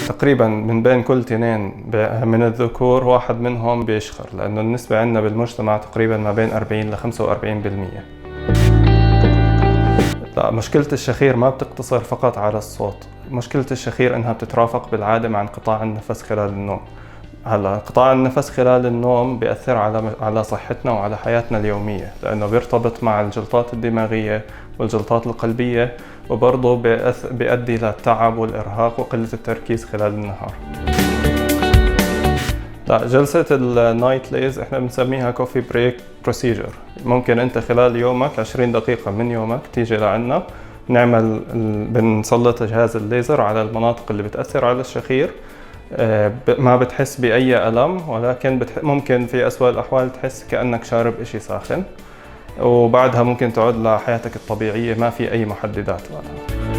تقريبا من بين كل تنين من الذكور واحد منهم بيشخر، لأنه النسبة عندنا بالمجتمع تقريبا ما بين 40 ل 45%. لا، مشكلة الشخير ما بتقتصر فقط على الصوت. مشكلة الشخير إنها بتترافق بالعادة مع انقطاع النفس خلال النوم. هلا انقطاع النفس خلال النوم بيأثر على صحتنا وعلى حياتنا اليومية، لأنه بيرتبط مع الجلطات الدماغية والجلطات القلبية، وبرضه بيؤدي للتعب والإرهاق وقلة التركيز خلال النهار. لا، جلسة النايت ليز احنا بنسميها كوفي بريك بروسيجر. ممكن انت خلال يومك 20 دقيقة من يومك تيجي لعنا، بنسلط جهاز الليزر على المناطق اللي بتأثر على الشخير. ما بتحس بأي ألم، ولكن ممكن في أسوأ الأحوال تحس كأنك شارب إشي ساخن، وبعدها ممكن تعود لحياتك الطبيعية، ما في أي محددات بعدها.